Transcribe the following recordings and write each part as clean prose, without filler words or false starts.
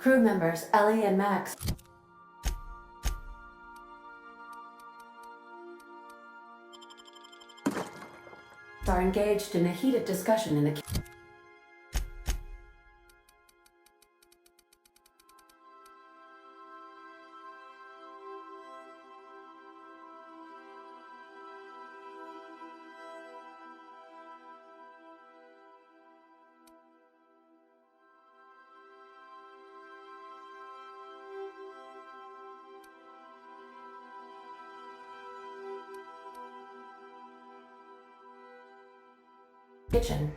Crew members Ellie and Max are engaged in a heated discussion in the kitchen.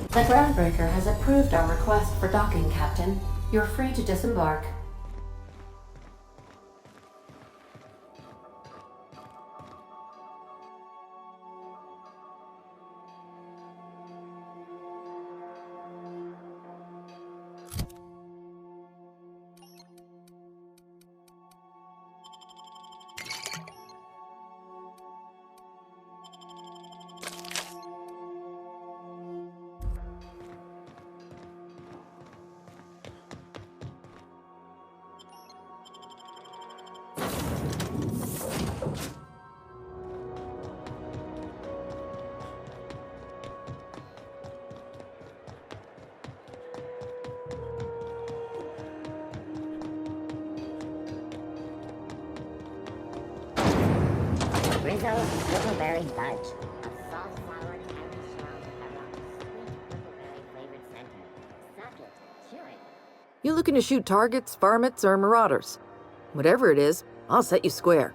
The groundbreaker has approved our request for docking, Captain. You're free to disembark. Rizzo's Huckleberry Fudge. A soft-soured candy shell sweet huckleberry-flavored center. Suck it, chew it. You looking to shoot targets, varmints, or marauders? Whatever it is, I'll set you square.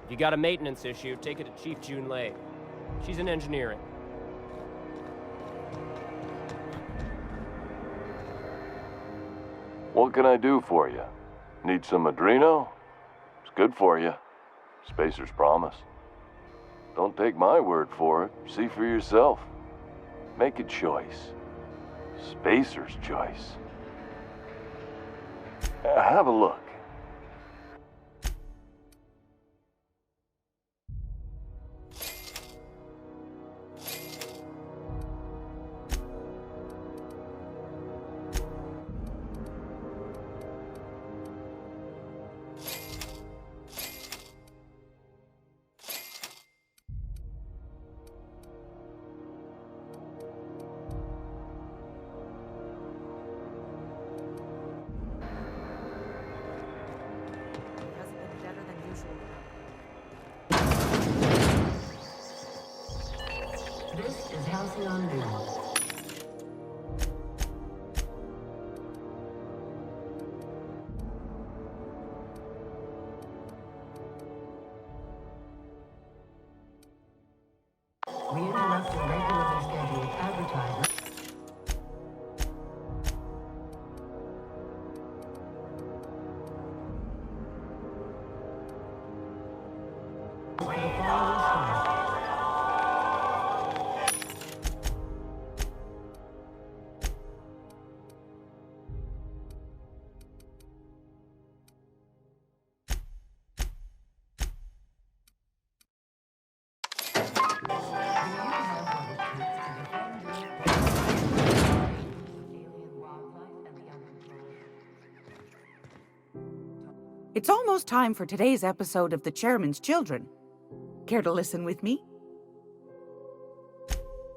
If you got a maintenance issue, take it to Chief June Lei. She's in engineering. What can I do for you? Need some Adreno? It's good for you. Spacer's promise. Don't take my word for it. See for yourself. Make a choice. Spacer's choice. Have a look. We interrupt your regularly scheduled advertisement. It's almost time for today's episode of The Chairman's Children. Care to listen with me?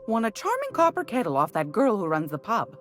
Won a charming copper kettle off that girl who runs the pub.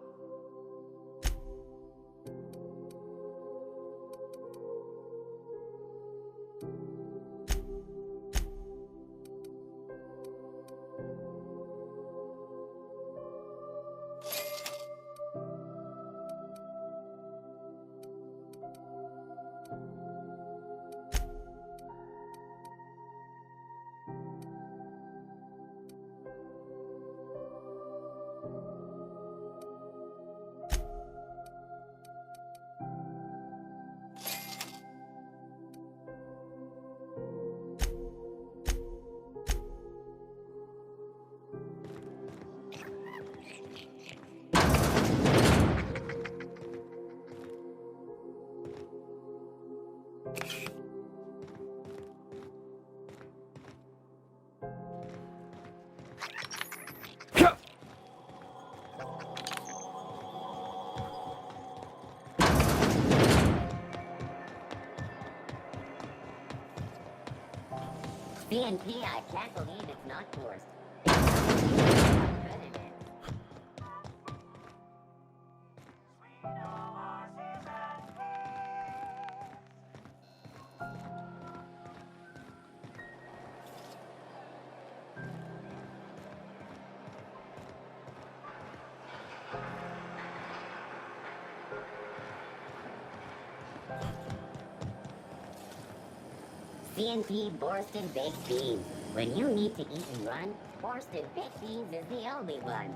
BNP, I can't believe it's not forced. President. CNP Borsted Baked Beans. When you need to eat and run, Borsted Baked Beans is the only one.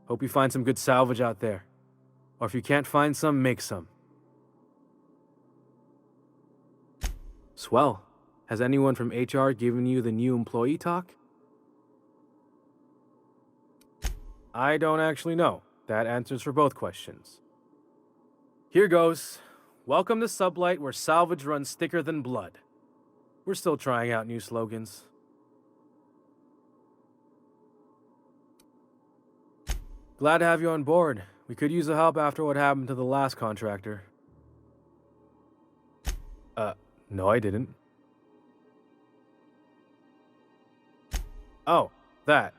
Hope you find some good salvage out there. Or if you can't find some, make some. Swell. Has anyone from HR given you the new employee talk? I don't actually know. That answers for both questions. Here goes. Welcome to Sublight, where salvage runs thicker than blood. We're still trying out new slogans. Glad to have you on board. We could use the help after what happened to the last contractor. No, I didn't. Oh, that.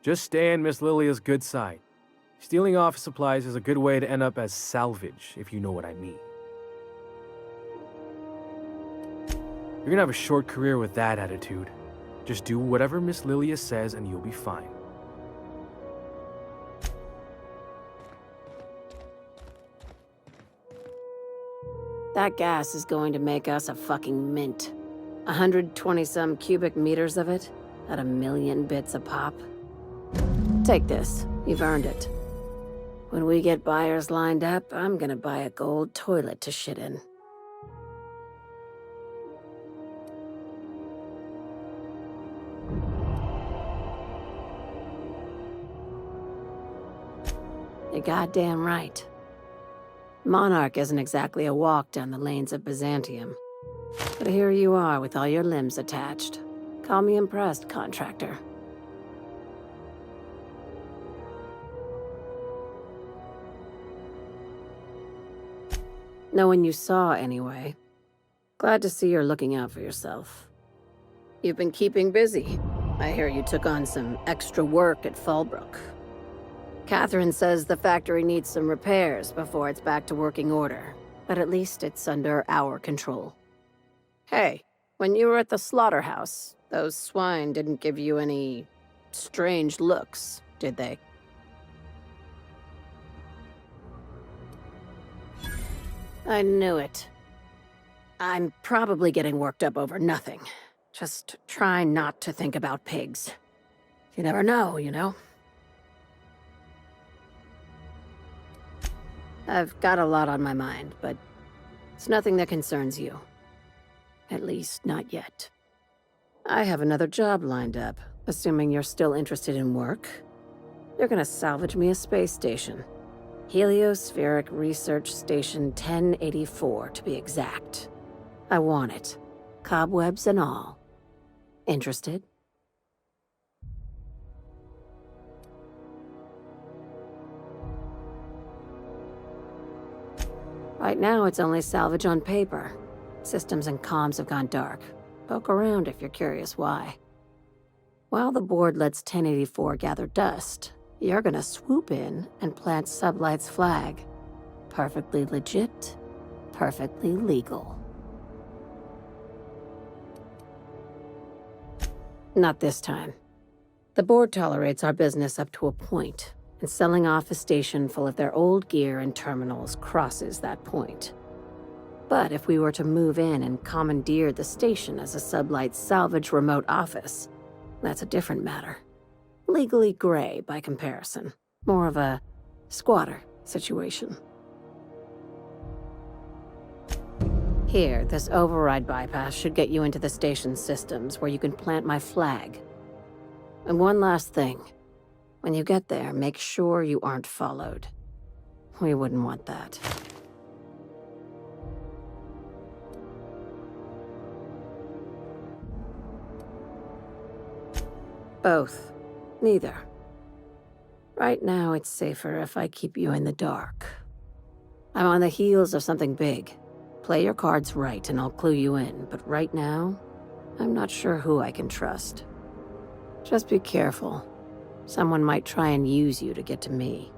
Just stay on Miss Lilia's good side. Stealing office supplies is a good way to end up as salvage, if you know what I mean. You're gonna have a short career with that attitude. Just do whatever Miss Lilia says and you'll be fine. That gas is going to make us a fucking mint. 120-some cubic meters of it, at 1,000,000 bits a pop. Take this. You've earned it. When we get buyers lined up, I'm gonna buy a gold toilet to shit in. You're goddamn right. Monarch isn't exactly a walk down the lanes of Byzantium. But here you are with all your limbs attached. Call me impressed, contractor. No one you saw, anyway. Glad to see you're looking out for yourself. You've been keeping busy. I hear you took on some extra work at Fallbrook. Catherine says the factory needs some repairs before it's back to working order, but at least it's under our control. Hey, when you were at the slaughterhouse, those swine didn't give you any strange looks, did they? I knew it. I'm probably getting worked up over nothing. Just try not to think about pigs. You never know, you know? I've got a lot on my mind, but it's nothing that concerns you. At least, not yet. I have another job lined up, assuming you're still interested in work. You're gonna salvage me a space station. Heliospheric Research Station 1084, to be exact. I want it. Cobwebs and all. Interested? Right now, it's only salvage on paper. Systems and comms have gone dark. Poke around if you're curious why. While the board lets 1084 gather dust, you're gonna swoop in and plant Sublight's flag. Perfectly legit, perfectly legal. Not this time. The board tolerates our business up to a point, and selling off a station full of their old gear and terminals crosses that point. But if we were to move in and commandeer the station as a Sublight salvage remote office, that's a different matter. Legally gray by comparison. More of a squatter situation. Here, this override bypass should get you into the station's systems where you can plant my flag. And one last thing. When you get there, make sure you aren't followed. We wouldn't want that. Both. Neither. Right now, it's safer if I keep you in the dark. I'm on the heels of something big. Play your cards right and I'll clue you in, but right now, I'm not sure who I can trust. Just be careful. Someone might try and use you to get to me.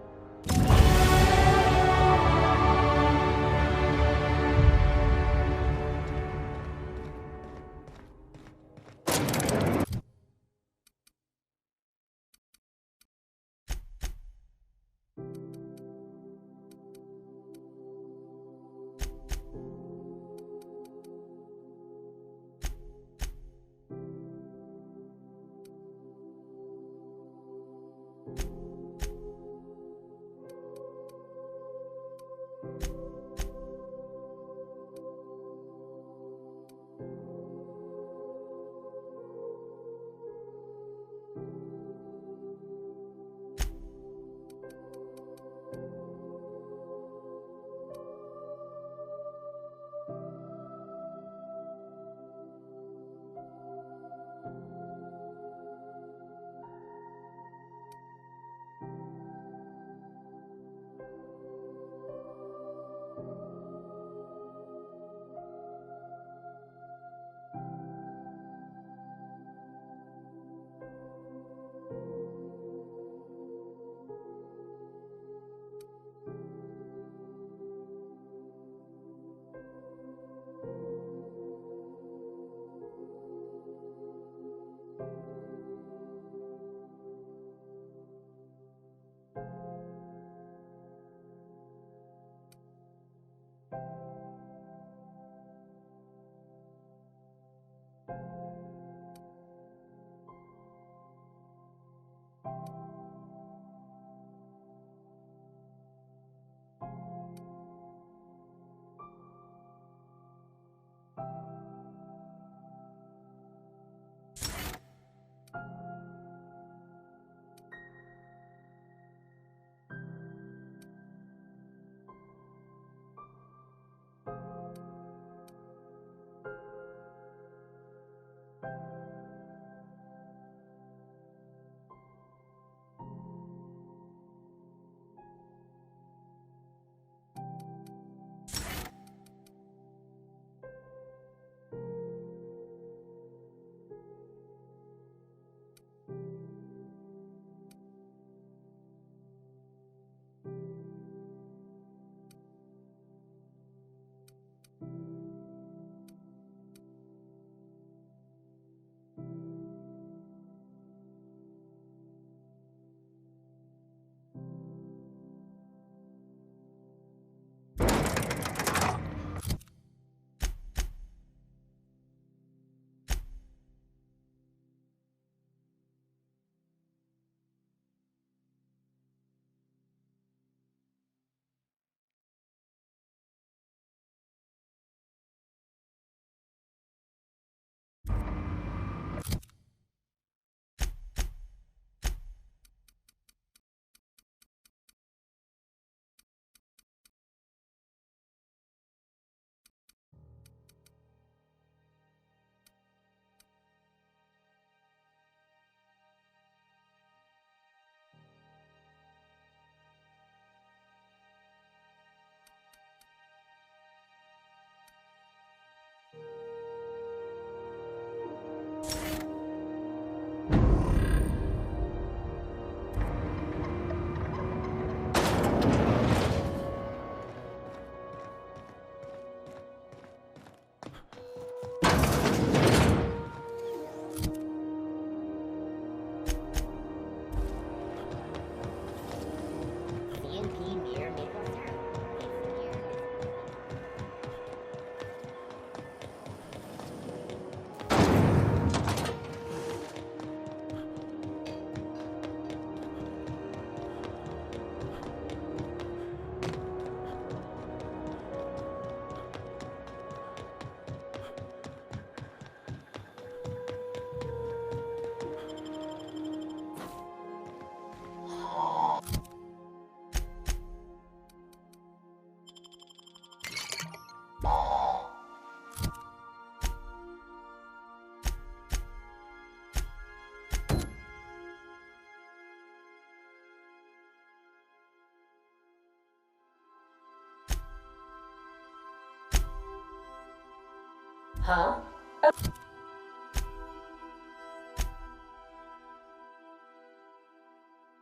Huh?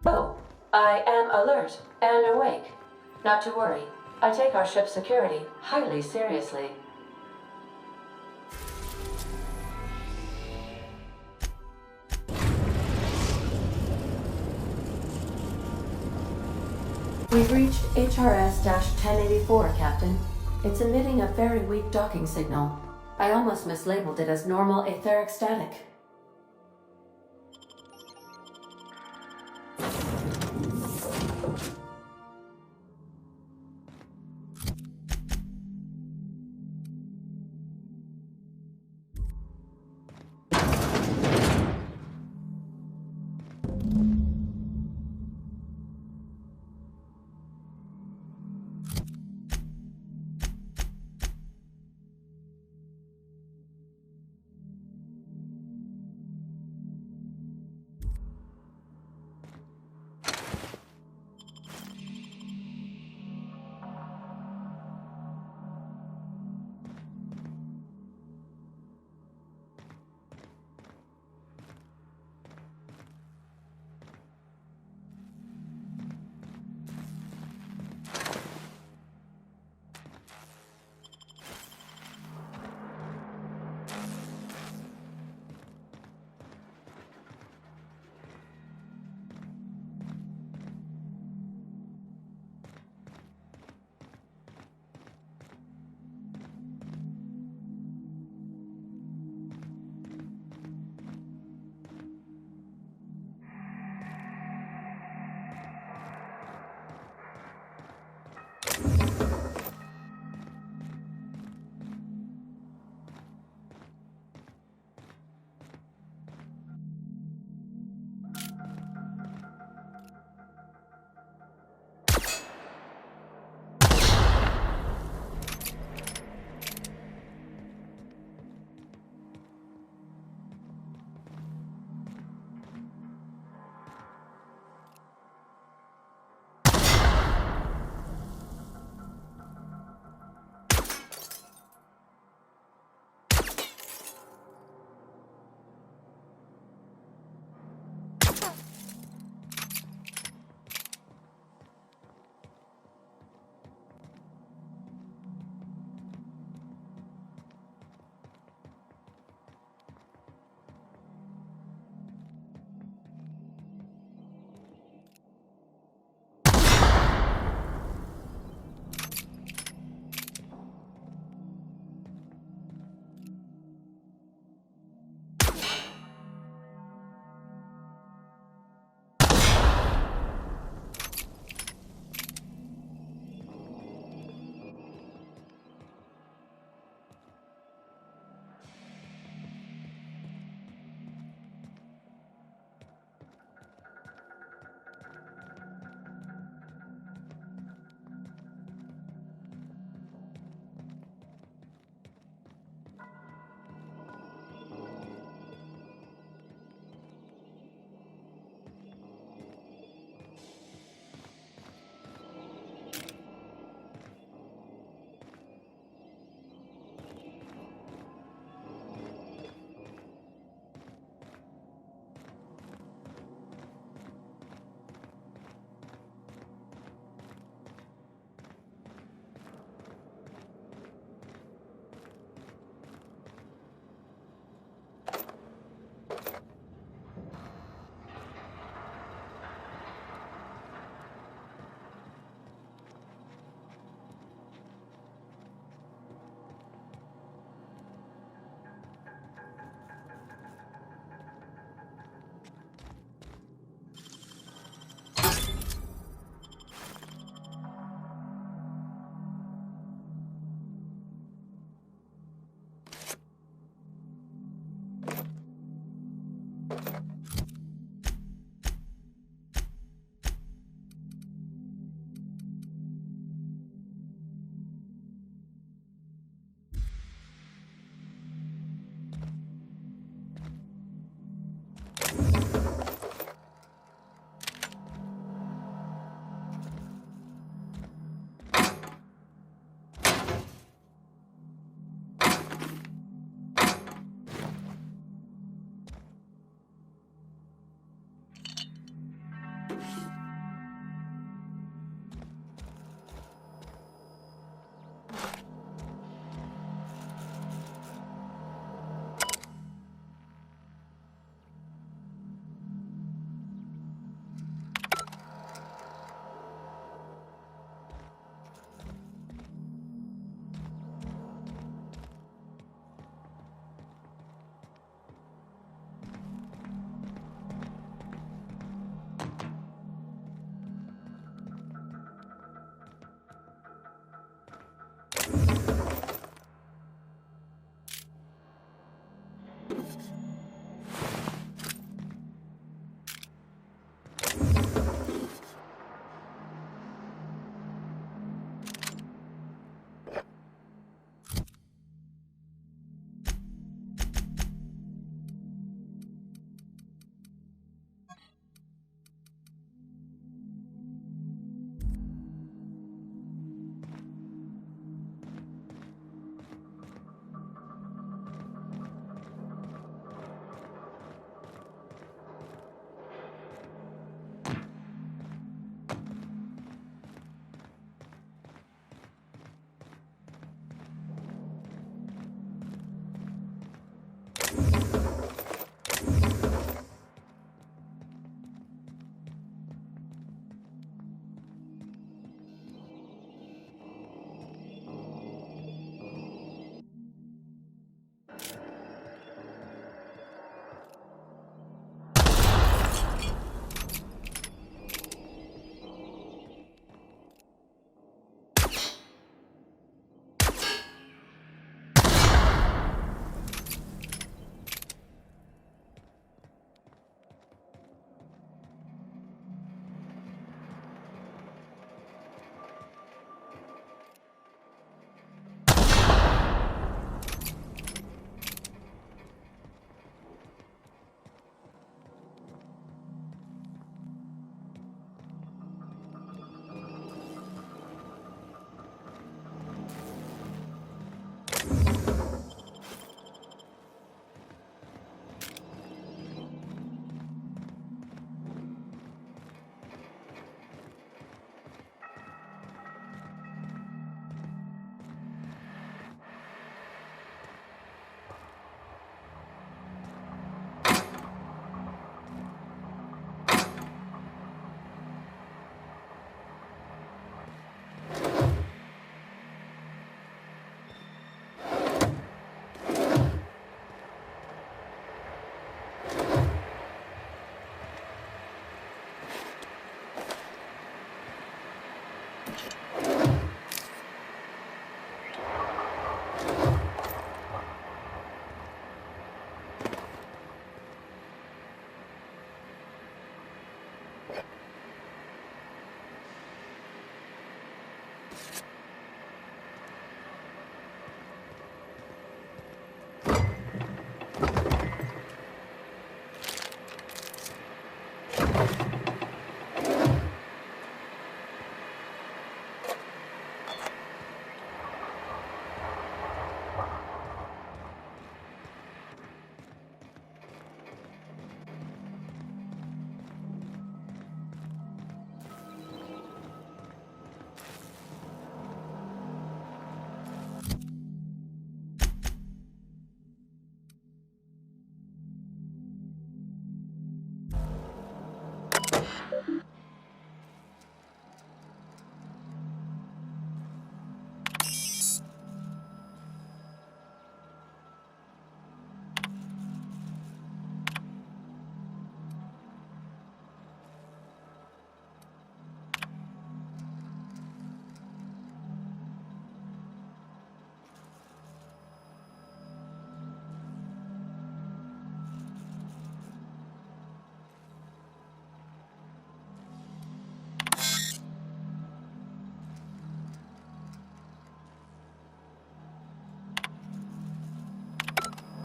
Oh, I am alert and awake. Not to worry. I take our ship's security highly seriously. We've reached HRS-1084, Captain. It's emitting a very weak docking signal. I almost mislabeled it as normal etheric static.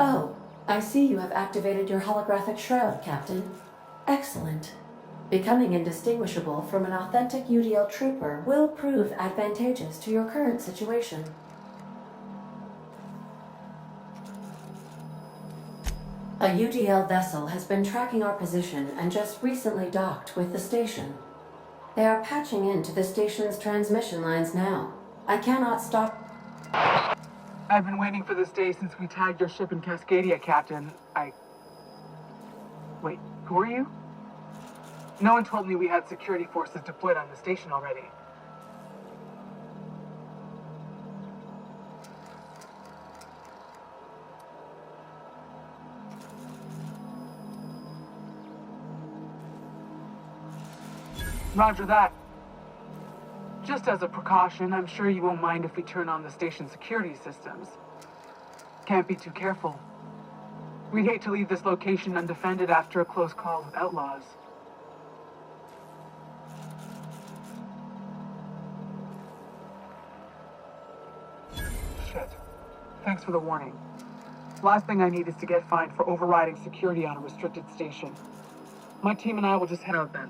Oh, I see you have activated your holographic shroud, Captain. Excellent. Becoming indistinguishable from an authentic UDL trooper will prove advantageous to your current situation. A UDL vessel has been tracking our position and just recently docked with the station. They are patching into the station's transmission lines now. I cannot stop. I've been waiting for this day since we tagged your ship in Cascadia, Captain. Wait, who are you? No one told me we had security forces deployed on the station already. Roger that. Just as a precaution, I'm sure you won't mind if we turn on the station's security systems. Can't be too careful. We'd hate to leave this location undefended after a close call with outlaws. Shit. Thanks for the warning. Last thing I need is to get fined for overriding security on a restricted station. My team and I will just head out then.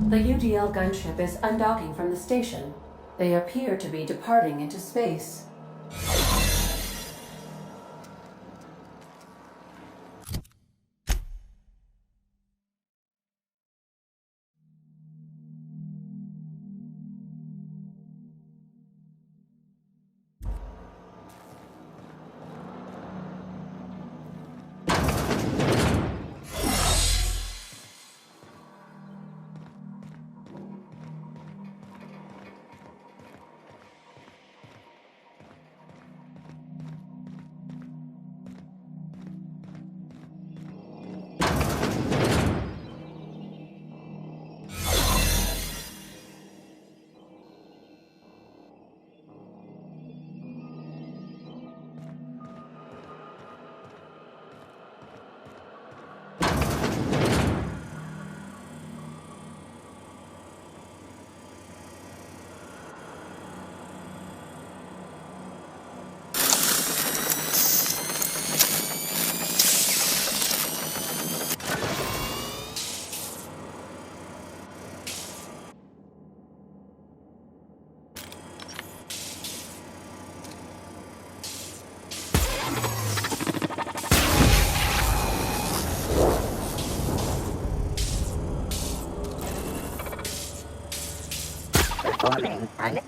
The UDL gunship is undocking from the station. They appear to be departing into space. Performing an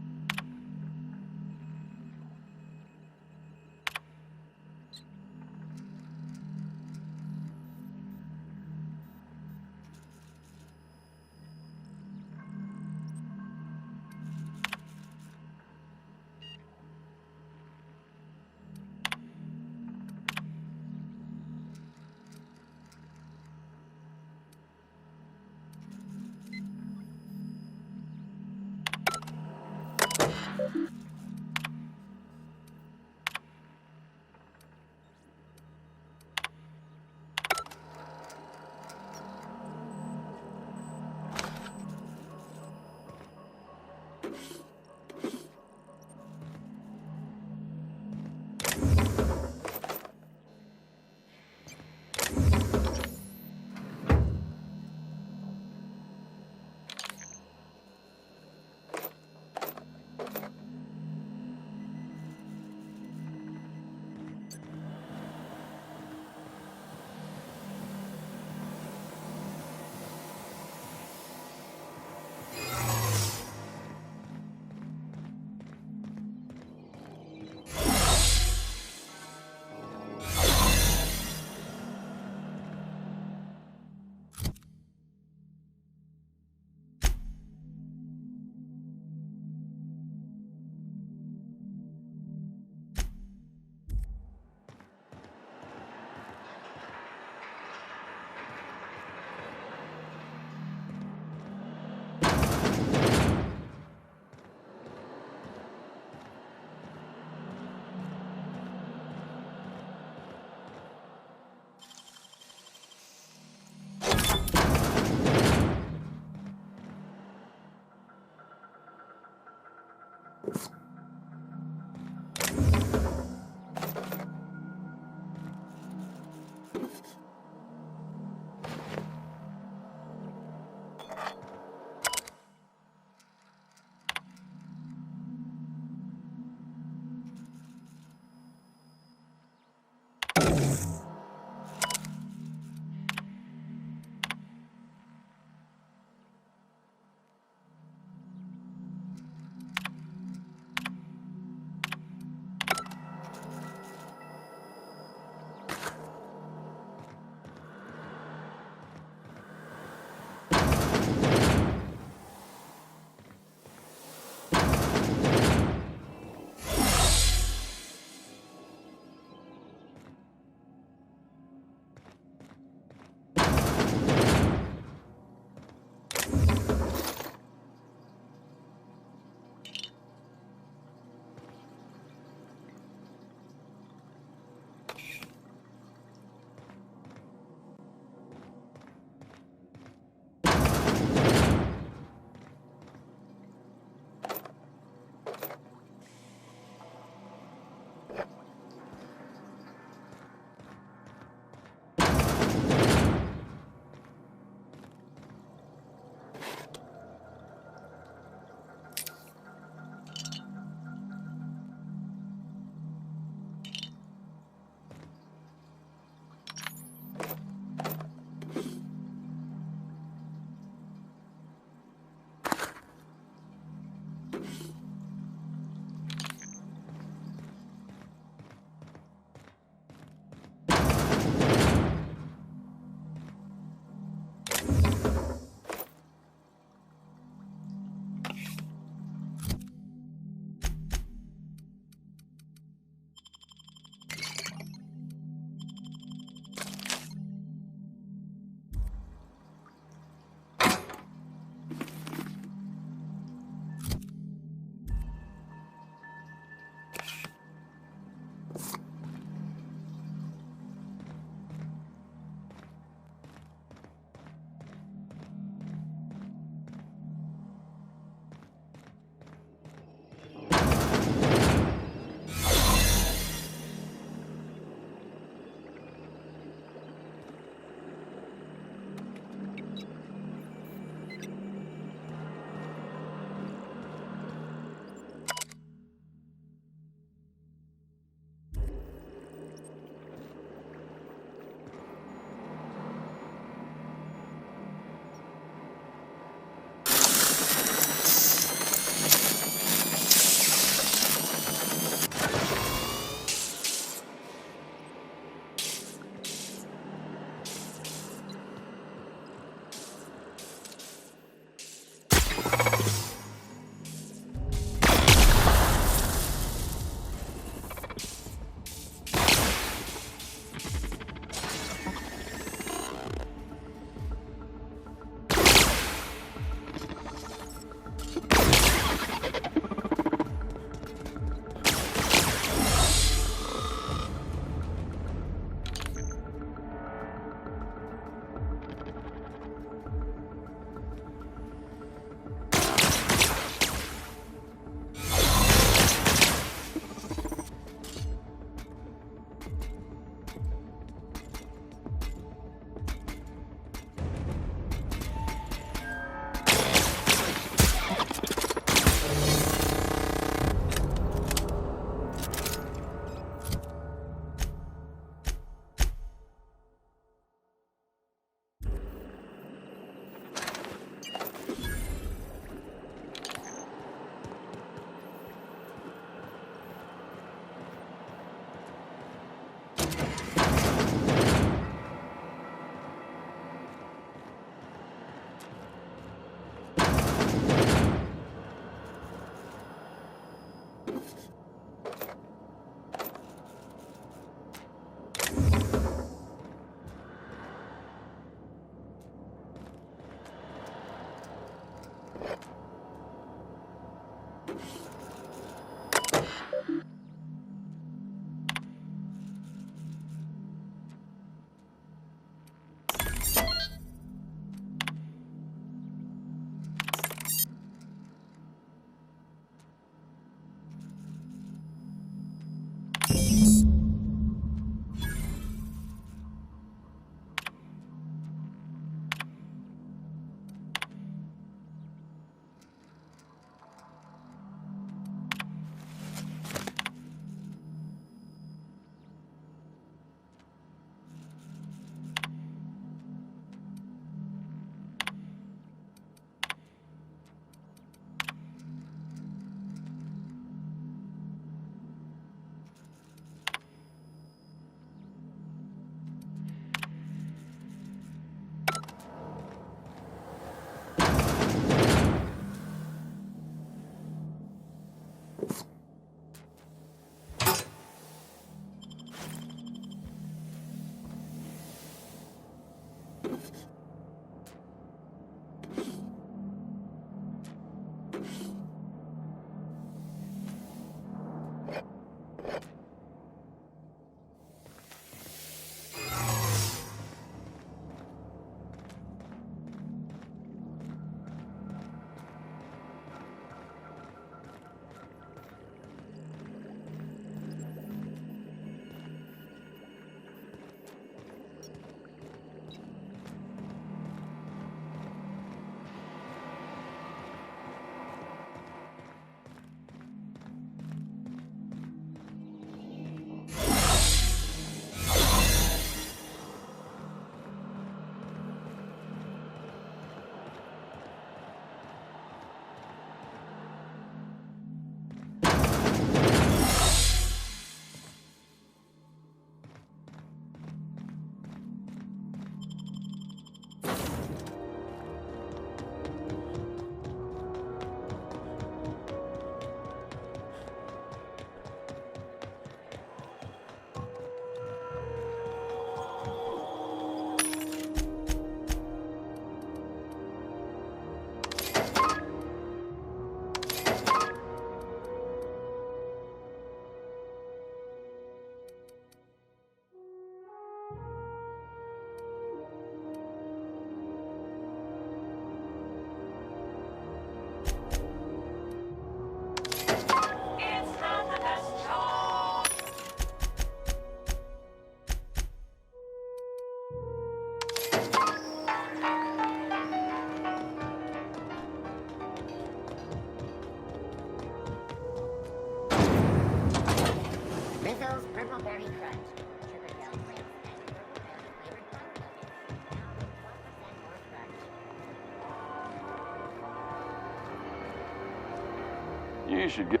You should get...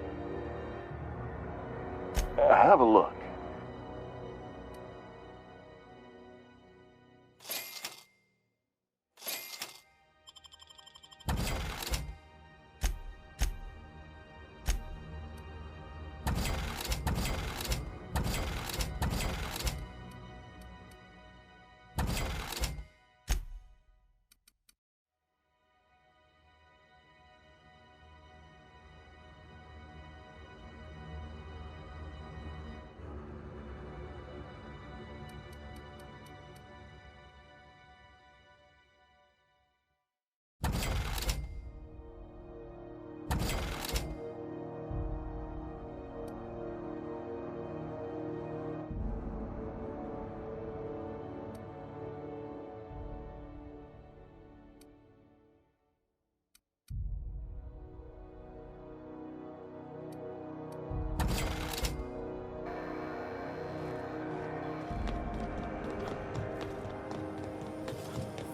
Have a look.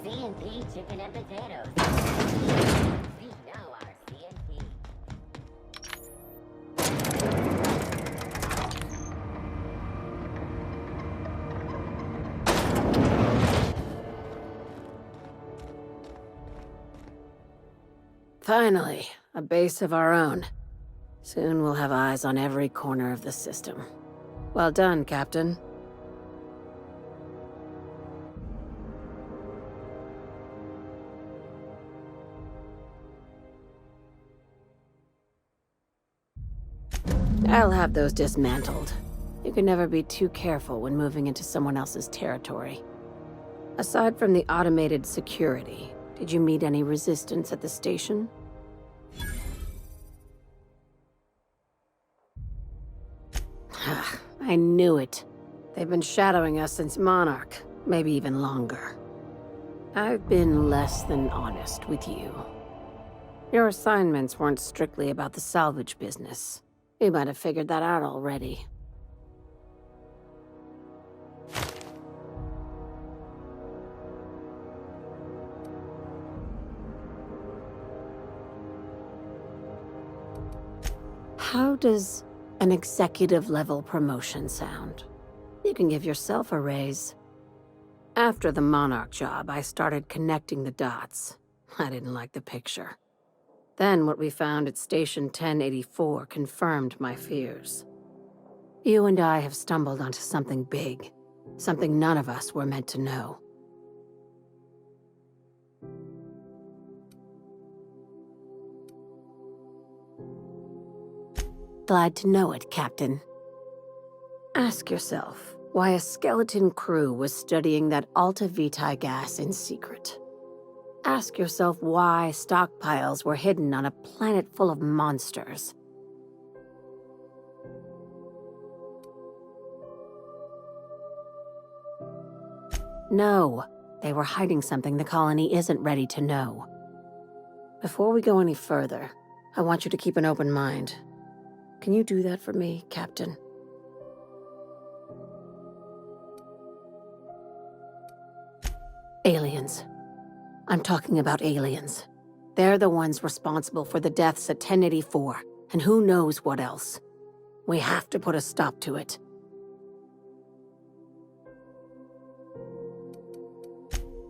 C&P chicken and potatoes. We know our C&P. Finally, a base of our own. Soon we'll have eyes on every corner of the system. Well done, Captain. I'll have those dismantled. You can never be too careful when moving into someone else's territory. Aside from the automated security, did you meet any resistance at the station? I knew it. They've been shadowing us since Monarch, maybe even longer. I've been less than honest with you. Your assignments weren't strictly about the salvage business. You might have figured that out already. How does an executive-level promotion sound? You can give yourself a raise. After the Monarch job, I started connecting the dots. I didn't like the picture. Then what we found at Station 1084 confirmed my fears. You and I have stumbled onto something big, something none of us were meant to know. Glad to know it, Captain. Ask yourself why a skeleton crew was studying that Alta Vitae gas in secret. Ask yourself why stockpiles were hidden on a planet full of monsters. No, they were hiding something the colony isn't ready to know. Before we go any further, I want you to keep an open mind. Can you do that for me, Captain? Aliens. I'm talking about aliens. They're the ones responsible for the deaths at 1084, and who knows what else. We have to put a stop to it.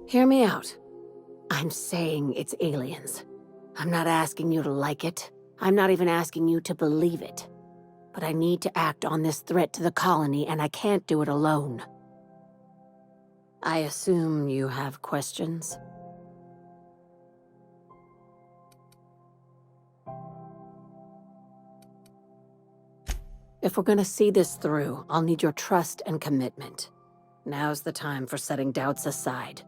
Hear me out. I'm saying it's aliens. I'm not asking you to like it. I'm not even asking you to believe it. But I need to act on this threat to the colony, and I can't do it alone. I assume you have questions? If we're gonna see this through, I'll need your trust and commitment. Now's the time for setting doubts aside.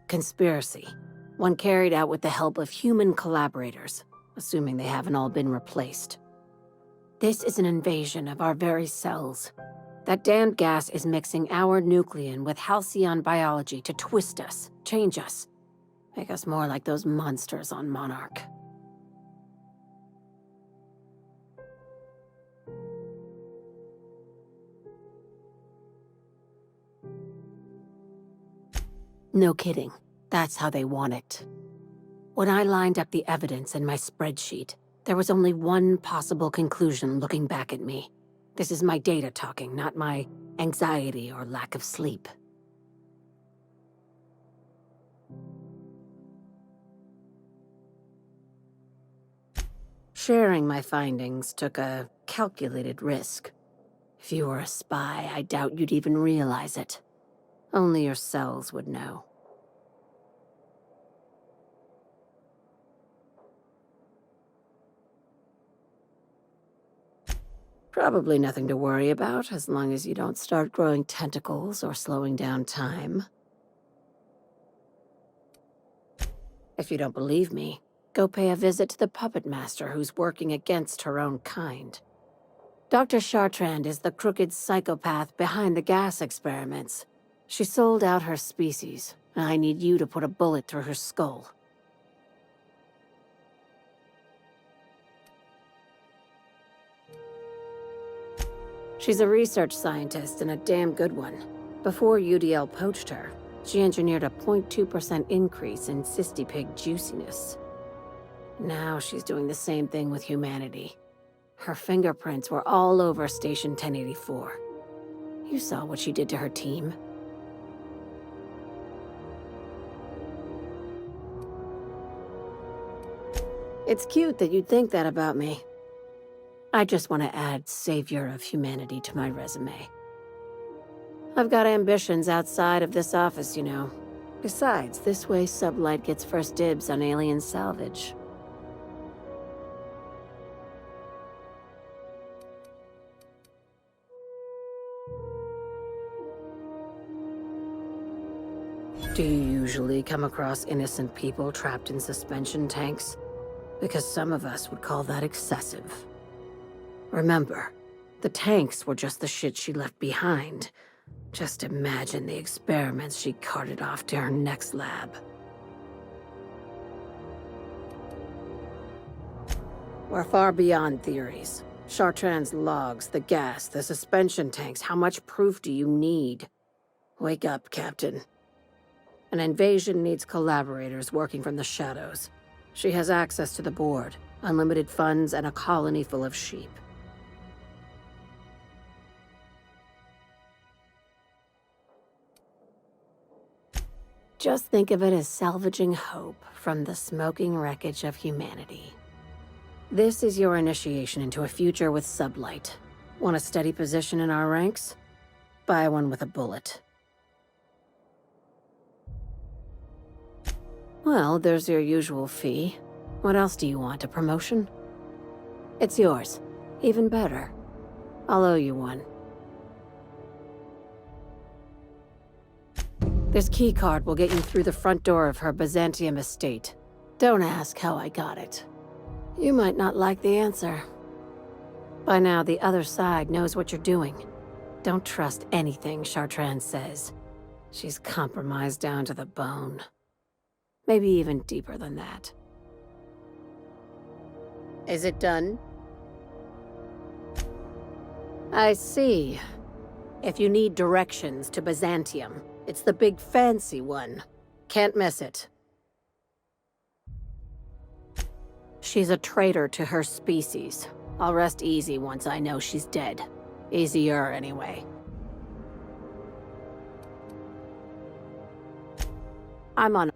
Conspiracy. One carried out with the help of human collaborators, assuming they haven't all been replaced. This is an invasion of our very cells. That damned gas is mixing our nucleon with halcyon biology to twist us, change us, make us more like those monsters on Monarch. No kidding. That's how they want it. When I lined up the evidence in my spreadsheet, there was only one possible conclusion looking back at me. This is my data talking, not my anxiety or lack of sleep. Sharing my findings took a calculated risk. If you were a spy, I doubt you'd even realize it. Only your cells would know. Probably nothing to worry about, as long as you don't start growing tentacles or slowing down time. If you don't believe me, go pay a visit to the puppet master who's working against her own kind. Dr. Chartrand is the crooked psychopath behind the gas experiments. She sold out her species, and I need you to put a bullet through her skull. She's a research scientist and a damn good one. Before UDL poached her, she engineered a 0.2% increase in cystipig juiciness. Now she's doing the same thing with humanity. Her fingerprints were all over Station 1084. You saw what she did to her team. It's cute that you'd think that about me. I just want to add savior of humanity to my resume. I've got ambitions outside of this office, you know. Besides, this way Sublight gets first dibs on alien salvage. Do you usually come across innocent people trapped in suspension tanks? Because some of us would call that excessive. Remember, the tanks were just the shit she left behind. Just imagine the experiments she carted off to her next lab. We're far beyond theories. Chartrand's logs, the gas, the suspension tanks, how much proof do you need? Wake up, Captain. An invasion needs collaborators working from the shadows. She has access to the board, unlimited funds, and a colony full of sheep. Just think of it as salvaging hope from the smoking wreckage of humanity. This is your initiation into a future with Sublight. Want a steady position in our ranks? Buy one with a bullet. Well, there's your usual fee. What else do you want, a promotion? It's yours. Even better. I'll owe you one. This keycard will get you through the front door of her Byzantium estate. Don't ask how I got it. You might not like the answer. By now, the other side knows what you're doing. Don't trust anything Chartrand says. She's compromised down to the bone. Maybe even deeper than that. Is it done? I see. If you need directions to Byzantium, it's the big fancy one. Can't miss it. She's a traitor to her species. I'll rest easy once I know she's dead. Easier, anyway. I'm on